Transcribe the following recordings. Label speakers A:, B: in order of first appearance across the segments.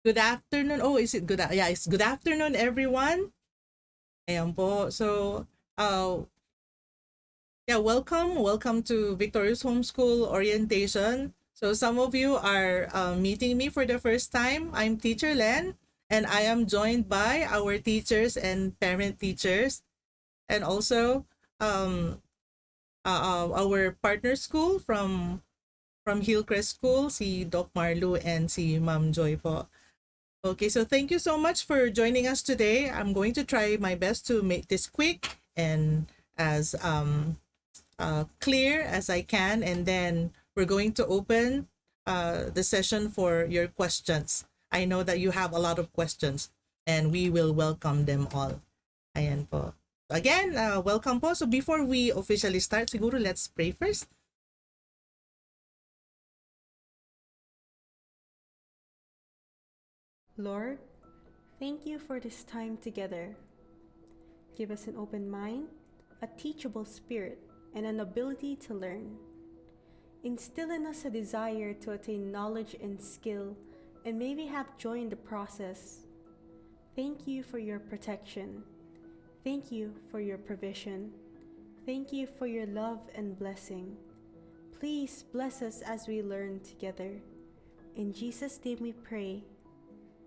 A: Good afternoon. Oh, is it good? Yeah, it's good afternoon, everyone. Ayan po. So, yeah, welcome to Victorious Homeschool Orientation. So, some of you are meeting me for the first time. I'm Teacher Len, and I am joined by our teachers and parent teachers, and also um, our partner school from Hillcrest School, si Doc Marlu and si Ma'am Joy po. Okay, so thank you so much for joining us today. I'm going to try my best to make this quick and as clear as I can, and then we're going to open the session for your questions. I know that you have a lot of questions, and we will welcome them all. Ayan po. Again, welcome po. So before we officially start, siguro let's pray first.
B: Lord, thank you for this time together. Give us an open mind, a teachable spirit, and an ability to learn. Instill in us a desire to attain knowledge and skill, and may we have joy in the process. Thank you for your protection. Thank you for your provision. Thank you for your love and blessing. Please bless us as we learn together. In Jesus' name we pray.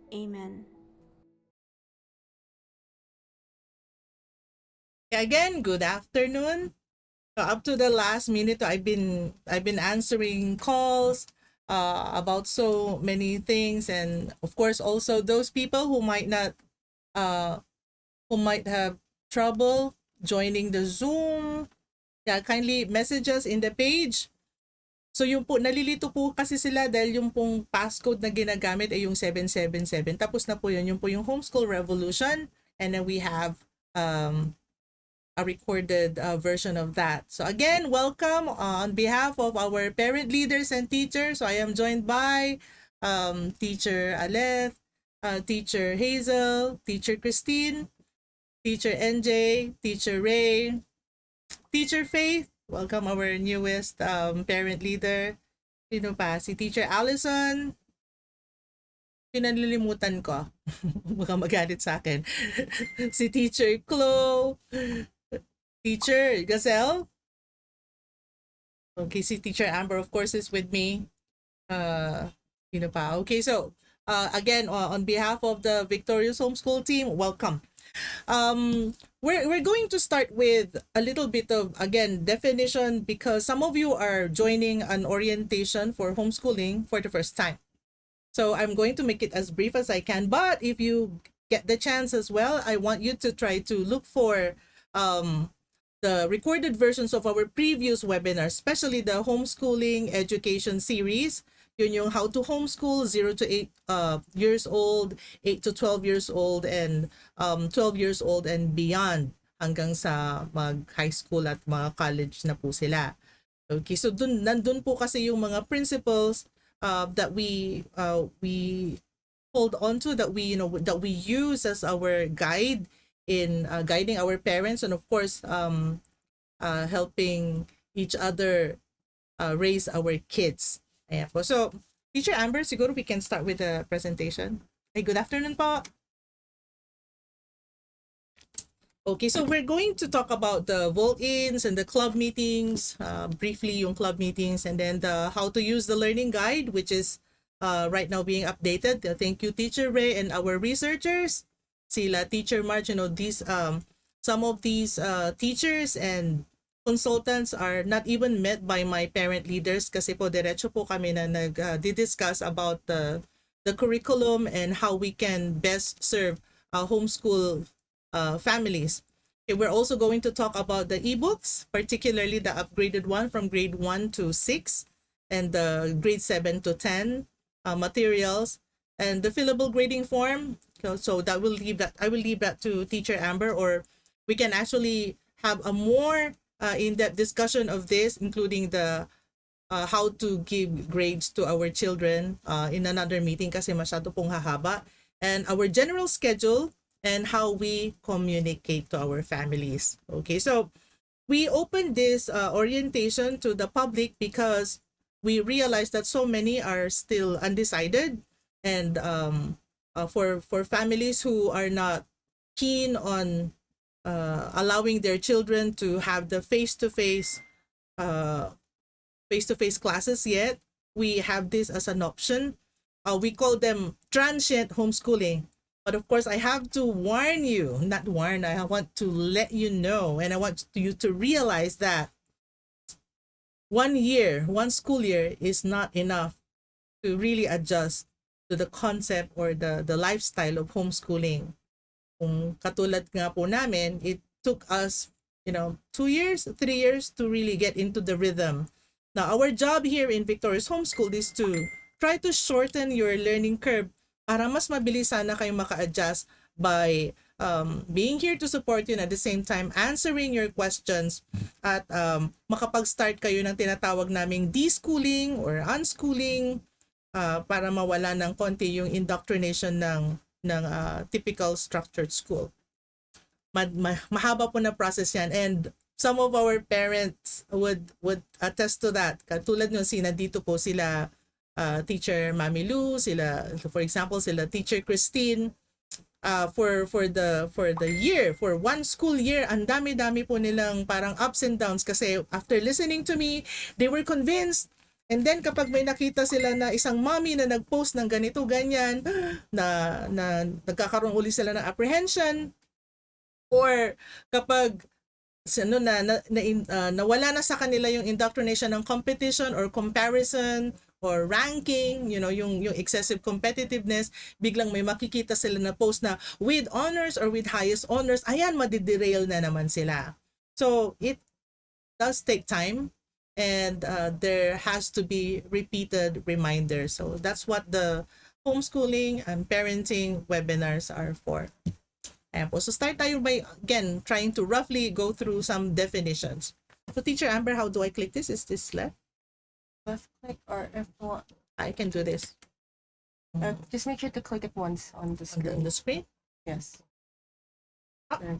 B: Amen.
A: Again, good afternoon. So up to the last minute, I've been answering calls about so many things, and of course also those people uh who might have trouble joining the Zoom. Yeah, kindly message us in the page. So yung po, nalilito po kasi sila dahil yung pong passcode na ginagamit ay yung 777. Tapos na po yun, yung po yung Homeschool Revolution. And then we have a recorded version of that. So again, welcome on behalf of our parent leaders and teachers. So I am joined by Teacher Aleth, Teacher Hazel, Teacher Christine, Teacher NJ, Teacher Ray, Teacher Faith. Welcome our newest parent leader. Sino pa? Si Teacher Allison. Pinanlilimutan ko. Baka magalit sa akin. Si Teacher Chloe. Teacher Gazelle. Okay, si Teacher Amber, of course, is with me. Sino pa? Okay, so again, on behalf of the Victorious Homeschool team, welcome. We're going to start with a little bit of, again, definition, because some of you are joining an orientation for homeschooling for the first time. So I'm going to make it as brief as I can, but if you get the chance as well, I want you to try to look for the recorded versions of our previous webinars, especially the homeschooling education series. Yun yung how to homeschool 0 to 8 years old, 8 to 12 years old, and 12 years old and beyond, hanggang sa mag-high school at mga college na po sila. Okay, so nandun po kasi yung mga principles that we hold on to, that we use as our guide in guiding our parents, and of course helping each other raise our kids. Ayan po. So, Teacher Amber, siguro we can start with the presentation. Hey, good afternoon po. Okay, so we're going to talk about the vault-ins and the club meetings, briefly yung club meetings, and then the how to use the learning guide, which is right now being updated. Thank you, Teacher Ray, and our researchers, sila Teacher March. These some of these teachers and consultants are not even met by my parent leaders, kasi po diretso po kami na nag-discuss about the curriculum and how we can best serve homeschool families. Okay, we're also going to talk about the ebooks, particularly the upgraded one from grade 1 to 6 and the grade 7 to 10 materials, and the fillable grading form. So that will leave that I will leave that to Teacher Amber, or we can actually have a more in-depth discussion of this, including the how to give grades to our children in another meeting kasi masyado pong hahaba, and our general schedule and how we communicate to our families. Okay, so we opened this orientation to the public because we realized that so many are still undecided, and for families who are not keen on allowing their children to have the uh, face-to-face classes yet, we have this as an option. We call them transient homeschooling. But of course, I have to warn you, not warn, I want to let you know, and I want you to realize that 1 year, 1 school year is not enough to really adjust to the concept or the lifestyle of homeschooling. Kung katulad nga po namin, it took us, 2 years, 3 years to really get into the rhythm. Now, our job here in Victoria's Homeschool is to try to shorten your learning curve para mas mabilis sana kayo maka-adjust by being here to support you and at the same time answering your questions at makapag-start kayo ng tinatawag naming deschooling or unschooling para mawala ng konti yung indoctrination ng typical structured school. Mahaba po na process yan, and some of our parents would attest to that. Katulad nung nandito po sila teacher Mami Lou, sila for example sila teacher Christine, for the year, for 1 school year, ang dami-dami po nilang parang ups and downs kasi after listening to me, they were convinced. And then kapag may nakita sila na isang mommy na nag-post ng ganito ganyan, na nagkakaroon uli sila ng apprehension, or kapag nawala na sa kanila yung indoctrination ng competition or comparison or ranking, yung excessive competitiveness, biglang may makikita sila na post na with honors or with highest honors, ayan, madiderail na naman sila. So it does take time, and there has to be repeated reminders. So that's what the homeschooling and parenting webinars are for. Ayan po. So start tayo by, again, trying to roughly go through some definitions. So Teacher Amber, how do I click this? Is this left?
C: Left click or F1.
A: I can do this.
C: Just make sure to click it once on the screen.
A: On the screen?
C: Yes.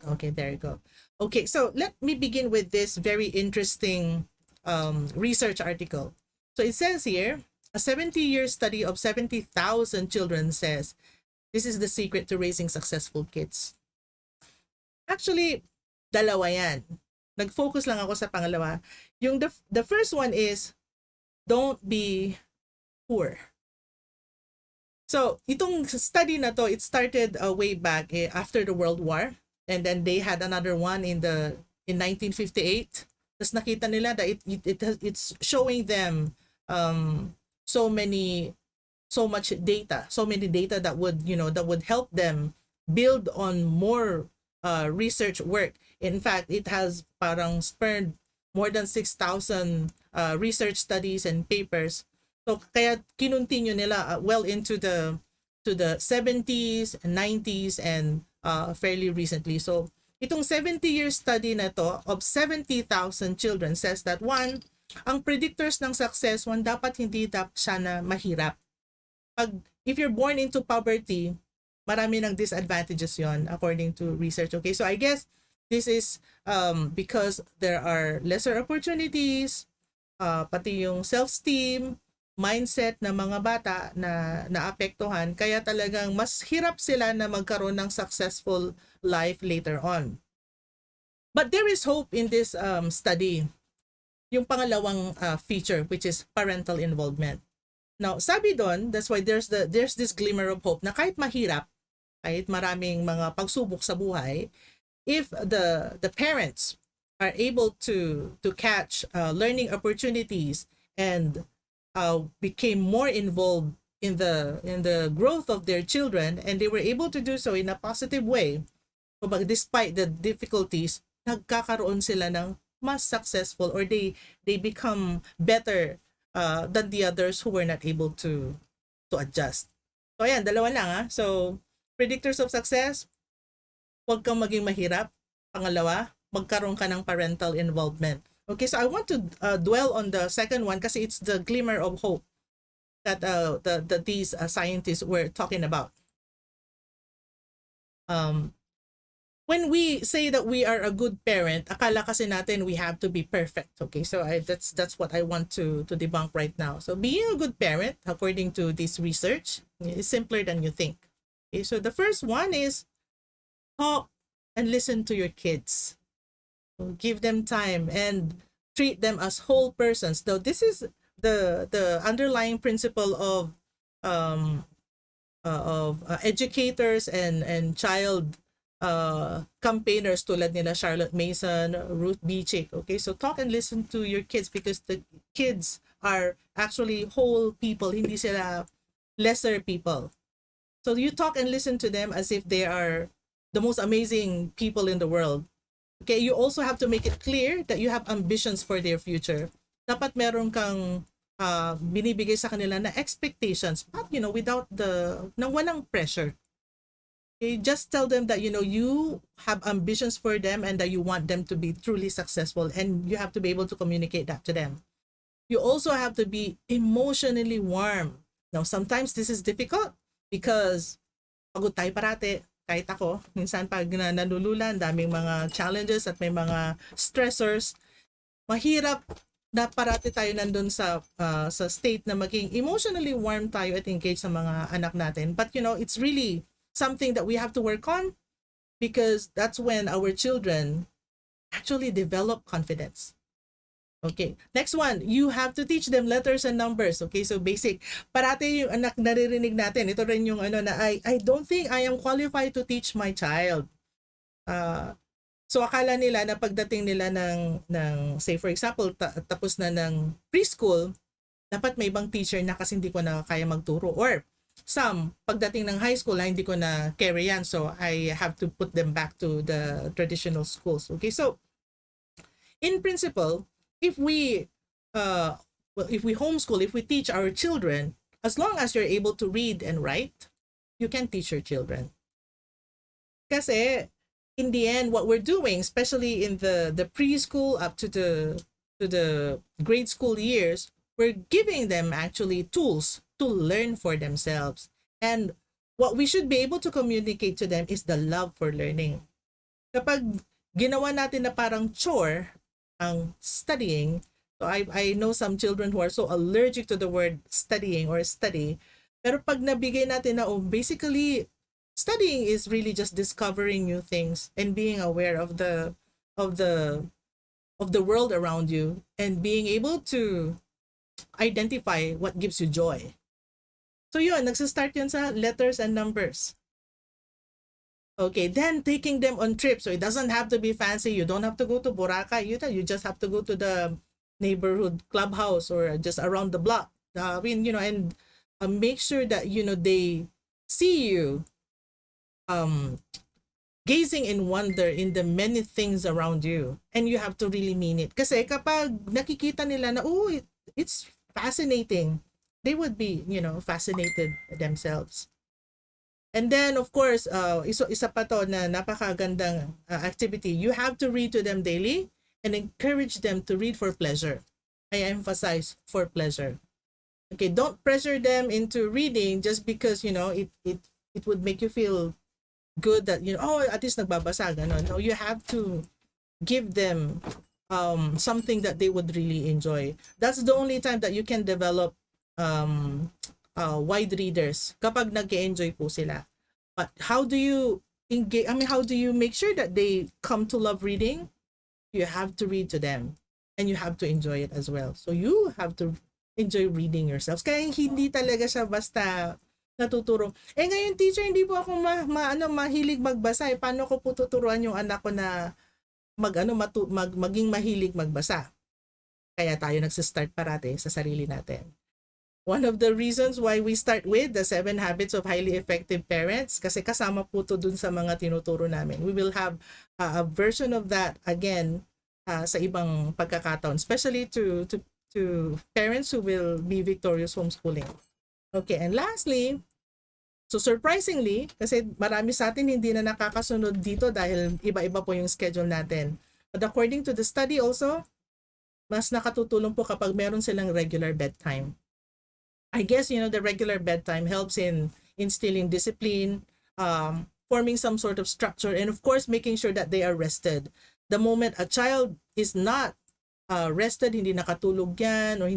A: Okay, there you go. Okay, so let me begin with this very interesting research article. So it says here, a 70-year study of 70,000 children says, this is the secret to raising successful kids. Actually, dalawa yan. Nag-focus lang ako sa pangalawa. Yung the first one is, don't be poor. So, itong study na to, it started way back after the World War, and then they had another one in 1958. Tapos nakita nila that it's showing them so many data that would help them build on more research work. In fact, it has parang spurned more than 6,000 research studies and papers. So kaya kinontinue nila well into the 70s, 90s, and fairly recently. So itong 70-year study na to of 70,000 children says that one, ang predictors ng success, dapat hindi siya na mahirap. If you're born into poverty, marami ng disadvantages yon according to research. Okay, so I guess this is because there are lesser opportunities, pati yung self-esteem, mindset ng mga bata na naapektuhan, kaya talagang mas hirap sila na magkaroon ng successful life later on. But there is hope in this study. Yung pangalawang feature, which is parental involvement. Now, sabi doon, that's why there's this glimmer of hope na kahit mahirap, kahit maraming mga pagsubok sa buhay, if the parents are able to catch learning opportunities and became more involved in the growth of their children, and they were able to do so in a positive way, despite the difficulties, nagkakaroon sila ng mas successful, or they become better than the others who were not able to adjust. So ayan, dalawa lang So predictors of success, huwag kang maging mahirap. Pangalawa, magkaroon ka ng parental involvement. Okay, so I want to dwell on the second one kasi it's the glimmer of hope that these scientists were talking about. When we say that we are a good parent, akala kasi natin we have to be perfect. Okay, so that's what I want to debunk right now. So being a good parent, according to this research, is simpler than you think. Okay, so the first one is talk and listen to your kids. So give them time and treat them as whole persons. Though this is the underlying principle um, of educators and child campaigners tulad nila Charlotte Mason, Ruth B. Chick. Okay, so talk and listen to your kids because the kids are actually whole people, hindi sila lesser people. So you talk and listen to them as if they are the most amazing people in the world. Okay, you also have to make it clear that you have ambitions for their future. Dapat meron kang binibigay sa kanila na expectations, but without nang walang pressure. Okay, just tell them that you have ambitions for them and that you want them to be truly successful, and you have to be able to communicate that to them. You also have to be emotionally warm. Now, sometimes this is difficult because pagod tayo parate. Kahit ako, minsan pag nalululan, daming mga challenges at may mga stressors, mahirap na parati tayo nandun sa state na maging emotionally warm tayo at engaged sa mga anak natin. But it's really something that we have to work on because that's when our children actually develop confidence. Okay. Next one, you have to teach them letters and numbers. Okay, so basic. Parati yung anak naririnig natin. Ito rin yung na I don't think I am qualified to teach my child. So akala nila na pagdating nila ng say for example, tapos na ng preschool, dapat may ibang teacher na kasi hindi ko na kaya magturo. Or some, pagdating ng high school, hindi ko na carry yan. So I have to put them back to the traditional schools. Okay, so in principle, if we homeschool, if we teach our children, as long as you're able to read and write, you can teach your children. Kasi in the end, what we're doing, especially in the preschool up to the grade school years, we're giving them actually tools to learn for themselves. And what we should be able to communicate to them is the love for learning. Kapag ginawa natin na parang chore ang studying, so I know some children who are so allergic to the word studying or study, pero pag nabigay natin na basically studying is really just discovering new things and being aware of the world around you and being able to identify what gives you joy. So yun, nagsastart yun sa letters and numbers. Okay, then taking them on trips. So it doesn't have to be fancy. You don't have to go to Boracay. You just have to go to the neighborhood clubhouse or just around the block. And make sure that they see you gazing in wonder in the many things around you, and you have to really mean it. Kasi kapag nakikita nila na it's fascinating, they would be fascinated themselves. And then, of course, isa pa to na napakagandang activity. You have to read to them daily and encourage them to read for pleasure. I emphasize for pleasure. Okay, don't pressure them into reading just because, it would make you feel good that, at least nagbabasa. No, you have to give them something that they would really enjoy. That's the only time that you can develop wide readers kapag nag-enjoy po sila. But how do you engage? How do you make sure that they come to love reading? You have to read to them and you have to enjoy it as well. So you have to enjoy reading yourselves. Kaya hindi talaga siya basta natuturo. Ngayon teacher, hindi po ako mahilig magbasa. Paano ko po tuturuan yung anak ko na maging mahilig magbasa? Kaya tayo nagsistart parate sa sarili natin. One of the reasons why we start with the 7 habits of highly effective parents, kasi kasama po to dun sa mga tinuturo namin. We will have a version of that again sa ibang pagkakataon, especially to parents who will be victorious homeschooling. Okay, and lastly, so surprisingly, kasi marami sa atin hindi na nakakasunod dito dahil iba-iba po yung schedule natin. But according to the study also, mas nakatutulong po kapag meron silang regular bedtime. I guess, the regular bedtime helps in instilling discipline, forming some sort of structure, and of course, making sure that they are rested. The moment a child is not rested, hindi nakatulog yan, or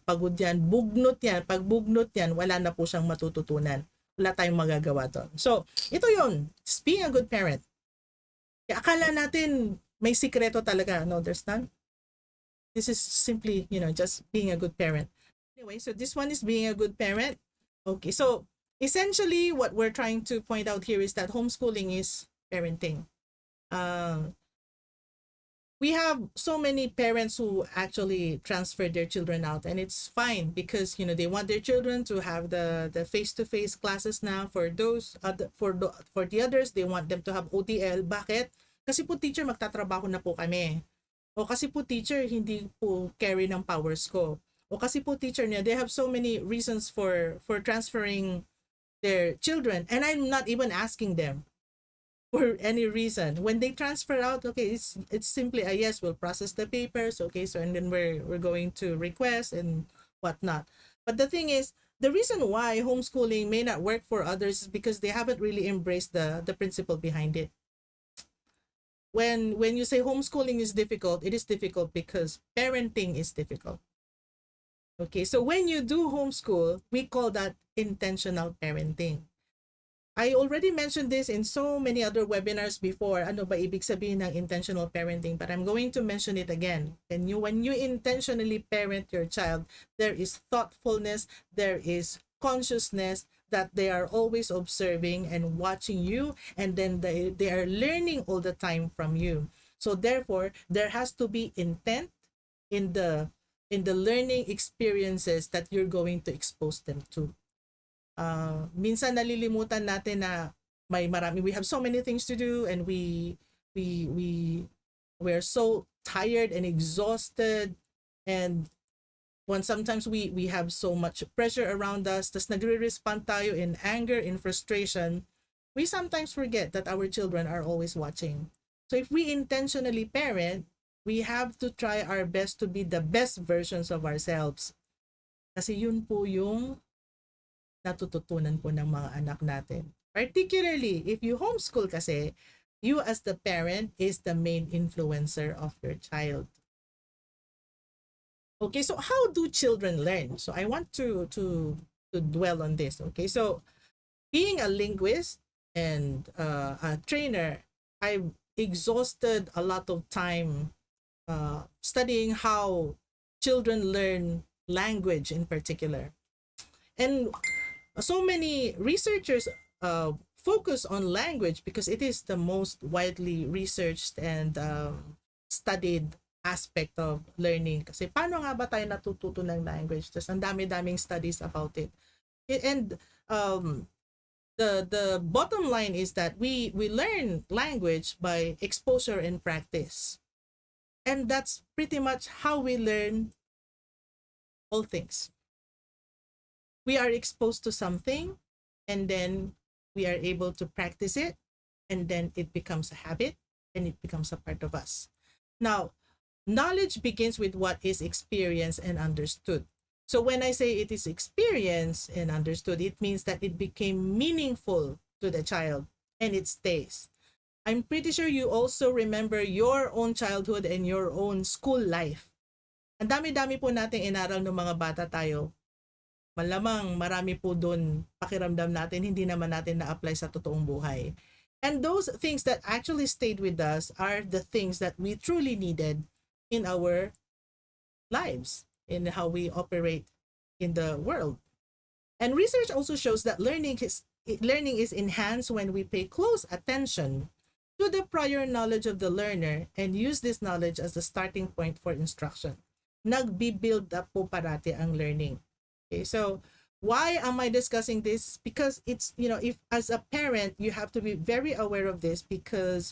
A: pagod yan, bugnot yan. Pag bugnot yan, wala na po siyang matututunan. wala tayong magagawa doon. So, ito yun. Just being a good parent. Kaya akala natin may sikreto talaga. No, there's none. This is simply, just being a good parent. Anyway, so this one is being a good parent. Okay, so essentially what we're trying to point out here is that homeschooling is parenting. We have so many parents who actually transfer their children out, and it's fine because they want their children to have the face-to-face classes now. For those for the others, they want them to have OTL. Bakit? Kasi po teacher, magtatrabaho na po kami. O kasi po teacher, hindi po carry ng powers ko. O kasi po teacher niya, they have so many reasons for transferring their children, and I'm not even asking them for any reason. When they transfer out, okay, it's simply a yes, we'll process the papers, okay, so and then we're going to request and whatnot. But the thing is, the reason why homeschooling may not work for others is because they haven't really embraced the principle behind it. When you say homeschooling is difficult, it is difficult because parenting is difficult. Okay, so when you do homeschool, we call that intentional parenting. I already mentioned this in so many other webinars before. Ano ba ibig sabihin ng intentional parenting? But I'm going to mention it again. And when you intentionally parent your child, there is thoughtfulness, there is consciousness that they are always observing and watching you, and then they are learning all the time from you. So therefore, there has to be intent in the learning experiences that you're going to expose them to. Minsan nalilimutan natin na we have so many things to do, and we're so tired and exhausted, and when sometimes we have so much pressure around us, tas nagre-respond tayo in anger, in frustration, we sometimes forget that our children are always watching. So if we intentionally parent, we have to try our best to be the best versions of ourselves. Kasi yun po yung natututunan po ng mga anak natin. Particularly, if you homeschool kasi, you as the parent is the main influencer of your child. Okay, so how do children learn? So I want to dwell on this. Okay, so being a linguist and a trainer, I've exhausted a lot of time studying how children learn language in particular. And so many researchers focus on language because it is the most widely researched and studied aspect of learning. Kasi paano nga ba tayo natututo ng language? Tapos ang dami-daming studies about it. And the bottom line is that we learn language by exposure and practice. And that's pretty much how we learn all things. We are exposed to something, and then we are able to practice it, and then it becomes a habit, and it becomes a part of us. Now, knowledge begins with what is experienced and understood. So when I say it is experienced and understood, it means that it became meaningful to the child, and it stays. I'm pretty sure you also remember your own childhood and your own school life. Ang dami-dami po nating inaral ng mga bata tayo. Malamang marami po doon pakiramdam natin, hindi naman natin na-apply sa totoong buhay. And those things that actually stayed with us are the things that we truly needed in our lives, in how we operate in the world. And research also shows that learning is enhanced when we pay close attention to the prior knowledge of the learner and use this knowledge as the starting point for instruction. Nagbi-build up po parati ang learning. Okay, so why am I discussing this? Because it's, if as a parent, you have to be very aware of this because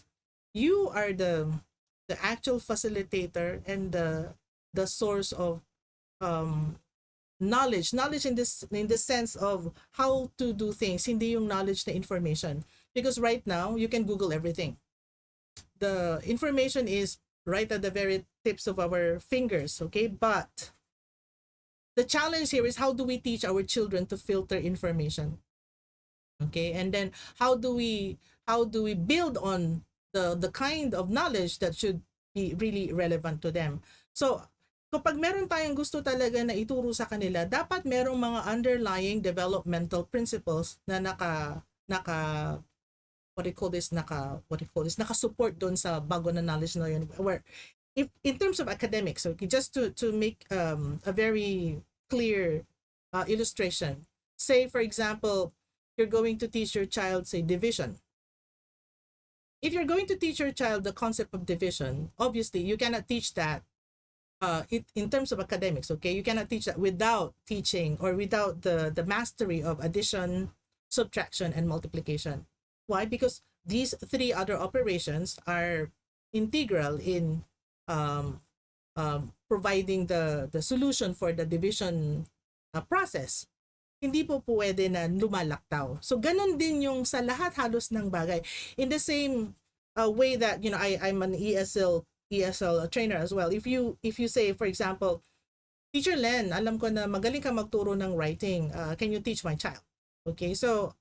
A: you are the actual facilitator and the source of knowledge in the sense of how to do things, hindi yung knowledge na information. Because right now, you can Google everything. The information is right at the very tips of our fingers, okay? But the challenge here is how do we teach our children to filter information? Okay, and then how do we build on the kind of knowledge that should be really relevant to them? So kapag meron tayong gusto talaga na ituro sa kanila, dapat merong mga underlying developmental principles na naka what do you call this naka-support doon sa bago na knowledge na yun, where if in terms of academics, okay, just to make a very clear illustration, say for example you're going to teach your child, say, division. If you're going to teach your child the concept of division, obviously you cannot teach that in terms of academics, okay? You cannot teach that without teaching or without the mastery of addition, subtraction, and multiplication. Why? Because these three other operations are integral in providing the solution for the division process. Hindi po pwede na lumalaktaw. So ganun din yung sa lahat halos ng bagay. In the same way that, you know, I'm an ESL trainer as well. If you say, for example, Teacher Len, alam ko na magaling ka magturo ng writing. Can you teach my child? Okay, so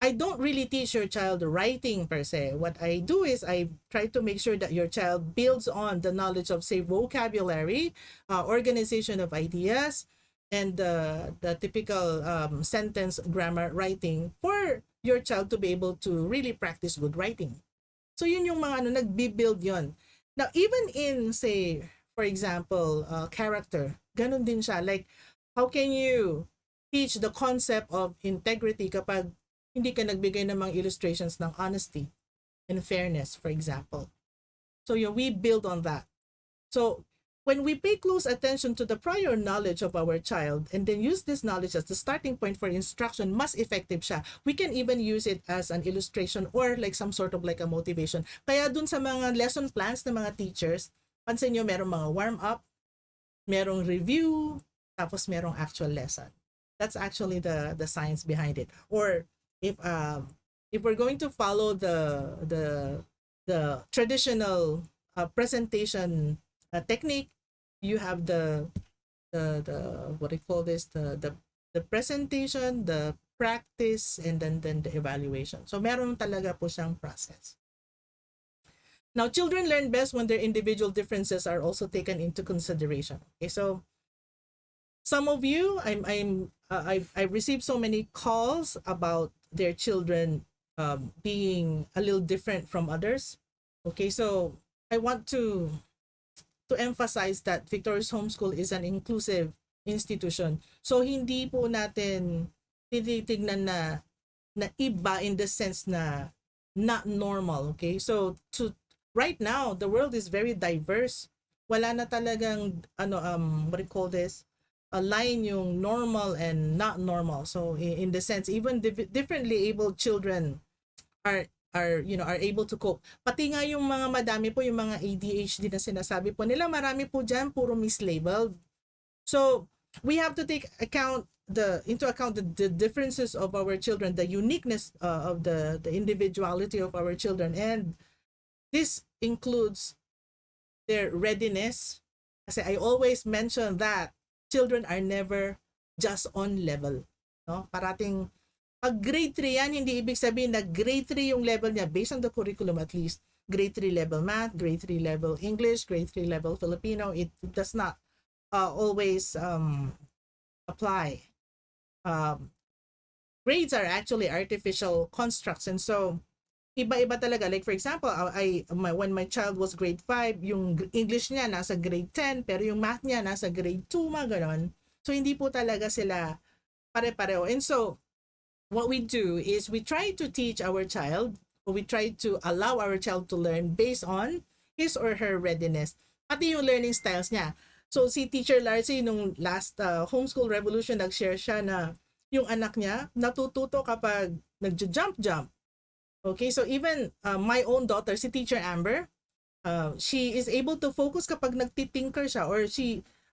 A: I don't really teach your child writing per se. What I do is I try to make sure that your child builds on the knowledge of, say, vocabulary, organization of ideas, and the typical sentence grammar writing for your child to be able to really practice good writing. So yun yung mga nagbi-build yun. Now, even in, say, for example, character, ganun din siya. Like, how can you teach the concept of integrity kapag hindi ka nagbigay ng mga illustrations ng honesty and fairness, for example? So we build on that. So when we pay close attention to the prior knowledge of our child and then use this knowledge as the starting point for instruction, mas effective siya. We can even use it as an illustration or like some sort of like a motivation. Kaya dun sa mga lesson plans ng mga teachers, pansin nyo merong mga warm-up, merong review, tapos merong actual lesson. That's actually the science behind it. Or if we're going to follow the traditional presentation technique, you have the what do you call this, the presentation, the practice, and then the evaluation. So meron talaga po siyang process. Now, children learn best when their individual differences are also taken into consideration. Okay, so some of you, I received so many calls about their children being a little different from others. Okay, so I want to emphasize that Victorious Homeschool is an inclusive institution. So hindi po natin tinitignan na iba in the sense na not normal, okay? So right now, the world is very diverse. Wala na talagang what do you call this? A line yung normal and not normal. So in the sense, even differently abled children are able to cope. Pati nga yung mga madami po yung mga ADHD na sinasabi po nila, marami po diyan puro mislabeled. So we have to take into account the differences of our children, the uniqueness of the individuality of our children, and this includes their readiness. Kasi I always mention that children are never just on level. No? Parating, pag grade 3 yan, hindi ibig sabihin na grade 3 yung level niya based on the curriculum at least. Grade 3 level math, grade 3 level English, grade 3 level Filipino. It does not always apply. Grades are actually artificial constructs, and so iba-iba talaga. Like for example, when my child was grade 5, yung English niya nasa grade 10, pero yung math niya nasa grade 2, mga ganon. So hindi po talaga sila pare-pareho. And so what we do is we try to teach our child, or we try to allow our child to learn based on his or her readiness. Pati yung learning styles niya. So si Teacher Larcy nung last Homeschool Revolution, nag-share siya na yung anak niya natututo kapag nag-jump. Okay, so even my own daughter, si Teacher Amber, she is able to focus kapag nagtitinker siya, or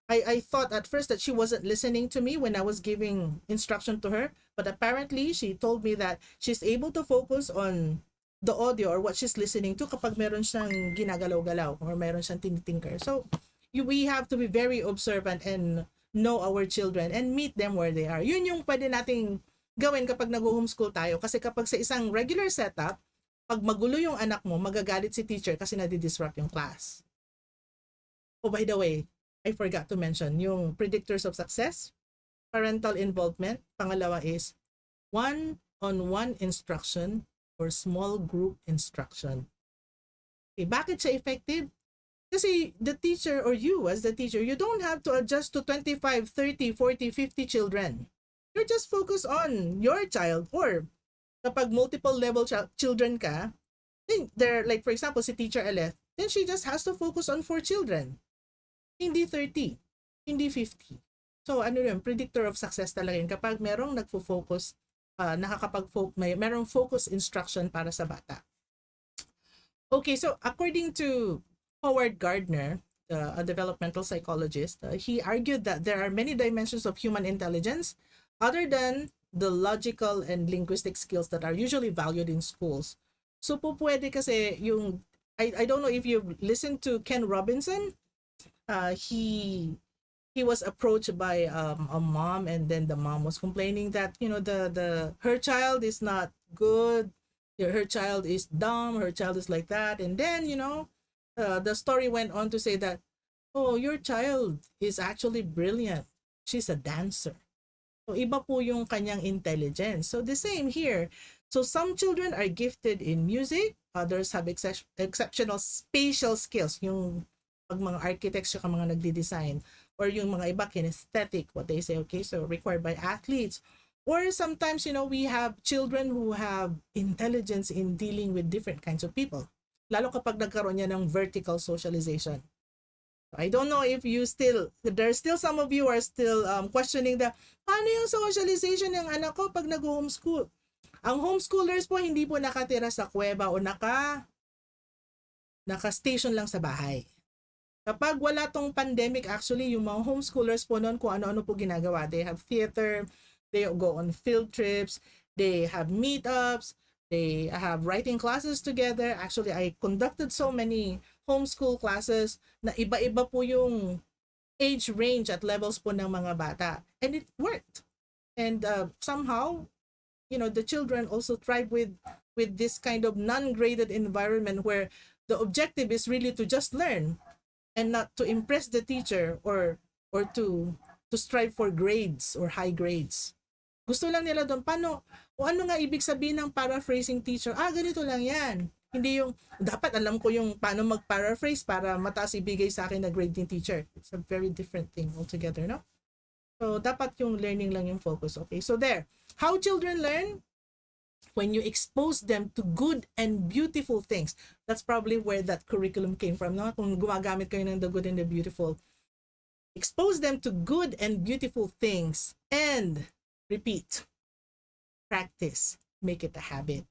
A: I thought at first that she wasn't listening to me when I was giving instruction to her, but apparently she told me that she's able to focus on the audio or what she's listening to kapag meron siyang ginagalaw-galaw or meron siyang tinitinker. So we have to be very observant and know our children and meet them where they are. Yun yung pwede nating gawin kapag nag-homeschool tayo, kasi kapag sa isang regular setup, pag magulo yung anak mo, magagalit si teacher kasi nadi-disrupt yung class. Oh, by the way, I forgot to mention, yung predictors of success, parental involvement. Pangalawa is one-on-one instruction or small group instruction. Okay, bakit siya effective? Kasi the teacher or you as the teacher, you don't have to adjust to 25, 30, 40, 50 children. You're just focused on your child, or kapag multiple level children ka, then they're like, for example, si Teacher Aleth, then she just has to focus on 4 children. Hindi 30, hindi 50. So ano yun, predictor of success talaga yun kapag merong nagfo-focus, merong focus instruction para sa bata. Okay, so according to Howard Gardner, a developmental psychologist, he argued that there are many dimensions of human intelligence other than the logical and linguistic skills that are usually valued in schools. So po pwede kasi yung, I don't know if you've listened to Ken Robinson. He was approached by a mom, and then the mom was complaining that, you know, the her child is not good, her child is dumb, her child is like that. And then, you know, the story went on to say that, oh, your child is actually brilliant, she's a dancer. So iba po yung kanyang intelligence. So the same here. So some children are gifted in music, others have exceptional spatial skills, yung pag mga architects yung mga nagdi-design, or yung mga iba kinesthetic, what they say, okay, so required by athletes. Or sometimes, you know, we have children who have intelligence in dealing with different kinds of people. Lalo kapag nagkaroon niya ng vertical socialization. I don't know if there's still some of you are still questioning paano yung socialization ng anak ko pag nag-homeschool? Ang homeschoolers po hindi po nakatira sa kuweba o naka-station lang sa bahay. Kapag wala tong pandemic, actually, yung mga homeschoolers po noon kung ano-ano po ginagawa. They have theater, they go on field trips, they have meetups, they have writing classes together. Actually, I conducted so many homeschool classes na iba-iba po yung age range at levels po ng mga bata. And it worked. And somehow, you know, the children also thrive with this kind of non-graded environment where the objective is really to just learn and not to impress the teacher or to strive for grades or high grades. Gusto lang nila doon, o ano nga ibig sabihin ng paraphrasing teacher? Ganito lang yan. Hindi yung, dapat alam ko yung paano mag-paraphrase para mataas ibigay sa akin na grade ng teacher. It's a very different thing altogether, no? So, dapat yung learning lang yung focus. Okay, so there. How children learn? When you expose them to good and beautiful things. That's probably where that curriculum came from, no? Kung gumagamit kayo ng the good and the beautiful. Expose them to good and beautiful things. And, repeat. Practice. Make it a habit.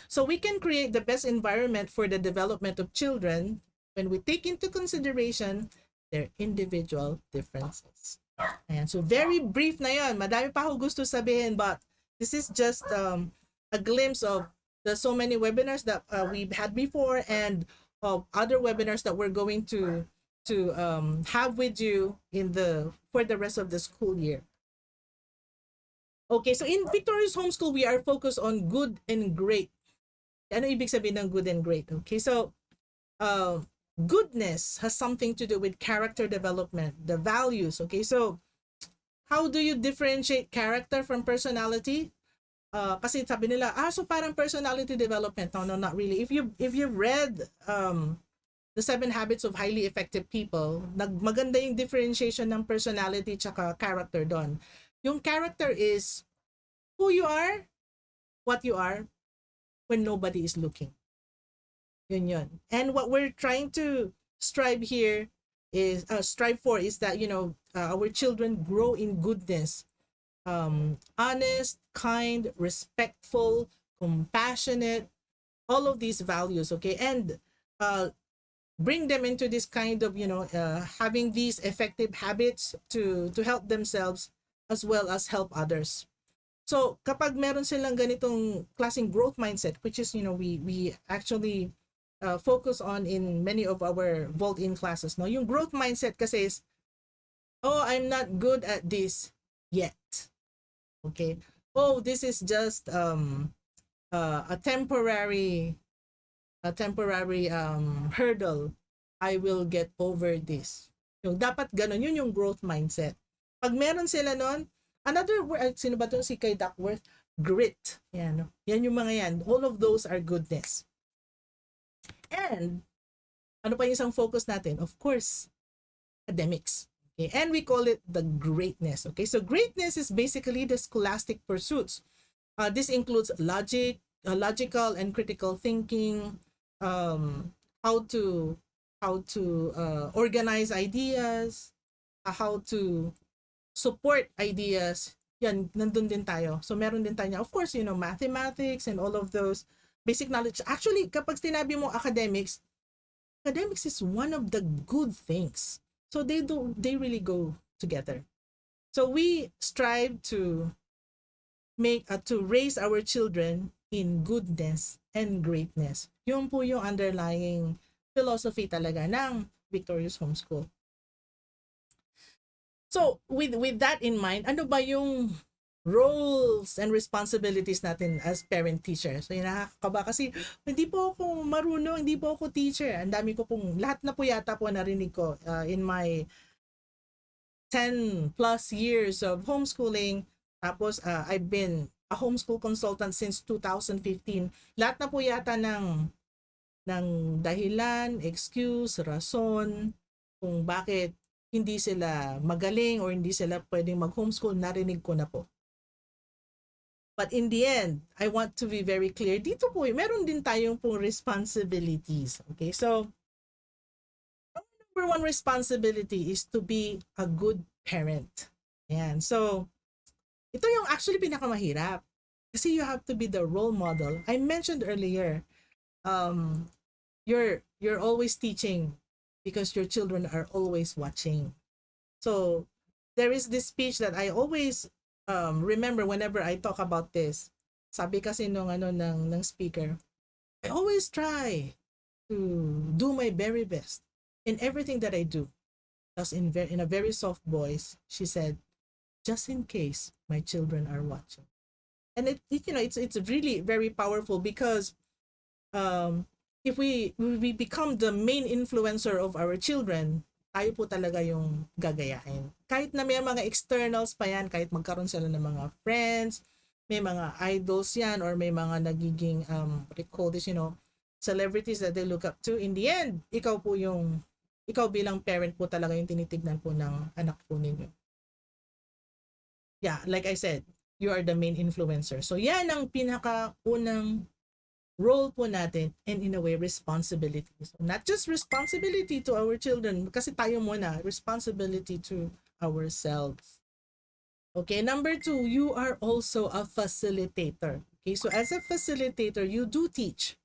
A: So we can create the best environment for the development of children when we take into consideration their individual differences. Ayan. So very brief na yun. Madami pa ako gusto sabihin, but this is just a glimpse of the so many webinars that we've had before, and other webinars that we're going to have with you for the rest of the school year. Okay, so in Victorious Homeschool, we are focused on good and great. Ano ibig sabihin ng good and great? Okay, so goodness has something to do with character development, the values. Okay, so how do you differentiate character from personality? Kasi sabi nila, so parang personality development. No, not really. If you've read the 7 Habits of Highly Effective People, maganda yung differentiation ng personality tsaka character doon. Yung character is who you are, what you are, when nobody is looking. Yun. And what we're trying to strive for is that, you know, our children grow in goodness, honest, kind, respectful, compassionate, all of these values, okay? And bring them into this kind of, you know, having these effective habits to help themselves as well as help others. So kapag meron silang ganitong klaseng growth mindset, which is, you know, we actually focus on in many of our Vault-in classes, no? Yung growth mindset kasi is, I'm not good at this yet. Okay? This is just a temporary hurdle I will get over this. Yung dapat ganun, yun yung growth mindset. Pag meron sila nun, another word, sino ba itong si kay Duckworth? Grit. Yan, no? Yan yung mga yan. All of those are goodness. And, ano pa yung isang focus natin? Of course, academics. Okay? And we call it the greatness. Okay, so greatness is basically the scholastic pursuits. This includes logical and critical thinking, how to organize ideas, how to support ideas. Yan, nandun din tayo. So meron din tayo, of course, mathematics and all of those basic knowledge. Actually, kapag sinabi mo academics is one of the good things. So they really go together. So we strive to raise our children in goodness and greatness. Yun po yung underlying philosophy talaga ng Victorious Homeschool. So, with that in mind, ano ba yung roles and responsibilities natin as parent teacher? So, nakakaba kasi hindi po ako marunong, hindi po ako teacher. Ang dami ko pong, lahat na po yata po narinig ko in my 10 plus years of homeschooling. Tapos, I've been a homeschool consultant since 2015. Lahat na po yata ng dahilan, excuse, rason, kung bakit hindi sila magaling or hindi sila pwedeng mag-homeschool, narinig ko na po. But in the end, I want to be very clear. Dito po, meron din tayong pong responsibilities. Okay, so, number one responsibility is to be a good parent. Ayan, so, ito yung actually pinakamahirap. Kasi you have to be the role model. I mentioned earlier, you're always teaching because your children are always watching. So there is this speech that I always remember whenever I talk about this. Sabi kasi ng speaker, I always try to do my very best in everything that I do. Thus in a very soft voice, she said, just in case my children are watching. And it's really very powerful because if we become the main influencer of our children, tayo po talaga yung gagayahin. Kahit na may mga externals pa yan, kahit magkaroon sila ng mga friends, may mga idols yan, or may mga nagiging, what do you call this, celebrities that they look up to, in the end, ikaw bilang parent po talaga yung tinitignan po ng anak po ninyo. Yeah, like I said, you are the main influencer. So yan ang pinakaunang role po natin, and in a way, responsibility. So not just responsibility to our children, kasi tayo muna, responsibility to ourselves. Okay, number 2, you are also a facilitator. Okay, so as a facilitator, you do teach.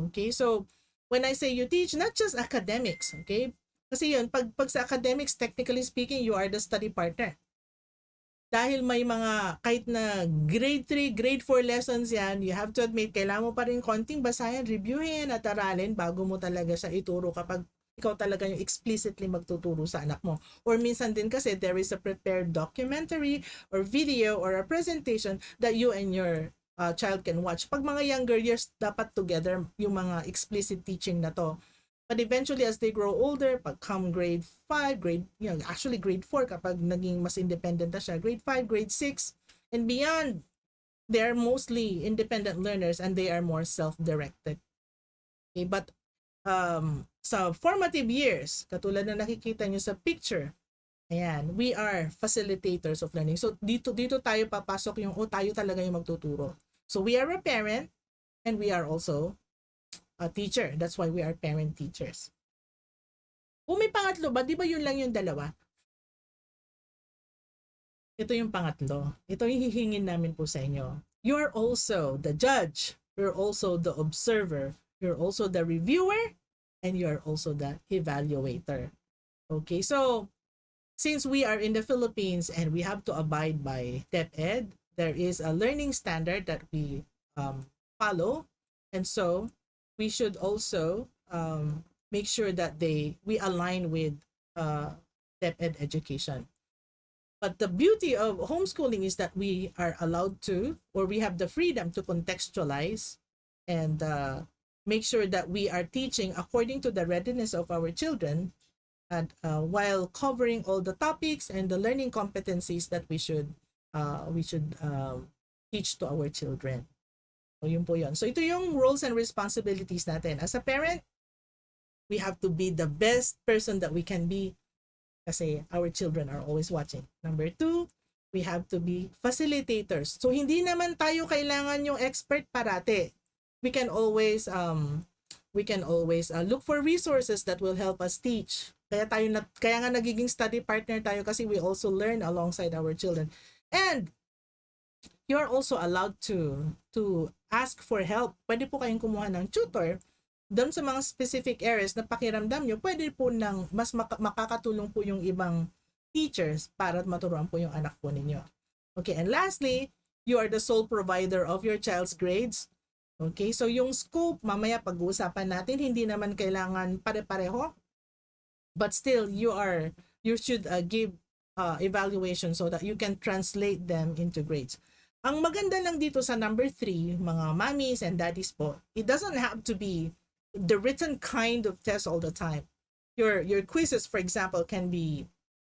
A: Okay, so when I say you teach, not just academics, okay? Kasi yun, pag sa academics, technically speaking, you are the study partner. Dahil may mga, kahit na grade 3, grade 4 lessons yan, you have to admit, kailangan mo pa rin konting basahin, reviewin at aralin bago mo talaga siya ituro kapag ikaw talaga yung explicitly magtuturo sa anak mo. Or minsan din kasi there is a prepared documentary or video or a presentation that you and your child can watch. Pag mga younger years, dapat together yung mga explicit teaching na to. But eventually, as they grow older, pag come grade 5, actually grade 4 kapag naging mas independent na siya, grade 5, grade 6, and beyond, they are mostly independent learners and they are more self-directed. Okay, but sa formative years, katulad na nakikita nyo sa picture, ayan, we are facilitators of learning. So dito tayo papasok yung, tayo talaga yung magtuturo. So we are a parent and we are also a teacher. That's why we are parent teachers. Kung may pangatlo ba, di ba yun lang yung dalawa? Ito yung pangatlo. Ito yung hihingin namin po sa inyo. You're also the judge. You're also the observer. You're also the reviewer. And you're also the evaluator. Okay, so since we are in the Philippines and we have to abide by DepEd, there is a learning standard that we follow. And so we should also make sure that we align with DepEd education. But the beauty of homeschooling is that we are allowed to, or we have the freedom to contextualize and make sure that we are teaching according to the readiness of our children, and while covering all the topics and the learning competencies that we should teach to our children. So yun po yun. So ito yung roles and responsibilities natin. As a parent, we have to be the best person that we can be kasi our children are always watching. Number 2, we have to be facilitators. So hindi naman tayo kailangan yung expert parate. We can always look for resources that will help us teach. Kaya nga nagiging study partner tayo kasi we also learn alongside our children. And you are also allowed to ask for help. Pwede po kayong kumuha ng tutor doon sa mga specific areas na pakiramdam nyo, pwede po mas makakatulong po yung ibang teachers para maturuan po yung anak po ninyo. Okay, and lastly, you are the sole provider of your child's grades. Okay, so yung scope, mamaya pag-uusapan natin, hindi naman kailangan pare-pareho. But still, you should give evaluation so that you can translate them into grades. Ang maganda lang dito sa number 3, mga mommies and daddies po, it doesn't have to be the written kind of test all the time. Your quizzes, for example, can be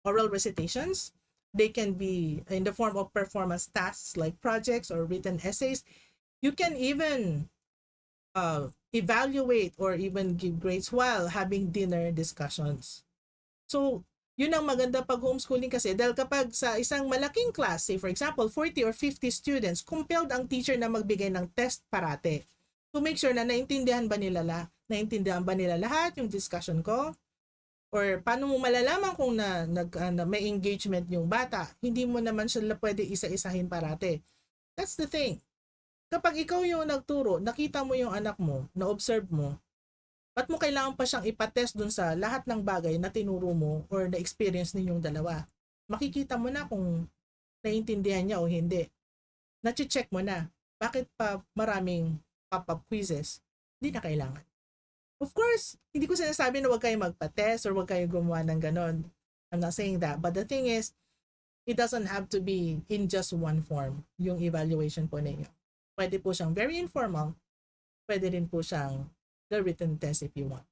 A: oral recitations. They can be in the form of performance tasks like projects or written essays. You can even evaluate or even give grades while having dinner discussions. So, yun ang maganda pag homeschooling kasi dahil kapag sa isang malaking class, say for example, 40 or 50 students, compelled ang teacher na magbigay ng test parate to make sure na naintindihan ba nila lahat yung discussion ko, or paano mo malalaman kung may engagement yung bata. Hindi mo naman sila pwede isa-isahin parate. That's the thing. Kapag ikaw yung nagturo, nakita mo yung anak mo, na-observe mo, ba't mo kailangan pa siyang ipatest dun sa lahat ng bagay na tinuro mo or na-experience ninyong dalawa? Makikita mo na kung naiintindihan niya o hindi. Nache-check mo na. Bakit pa maraming pop-up quizzes? Hindi na kailangan. Of course, hindi ko sinasabi na huwag kayo magpa-test or huwag kayo gumawa ng ganon. I'm not saying that. But the thing is, it doesn't have to be in just one form, yung evaluation po ninyo. Pwede po siyang very informal. Pwede rin po siyang the written test if you want.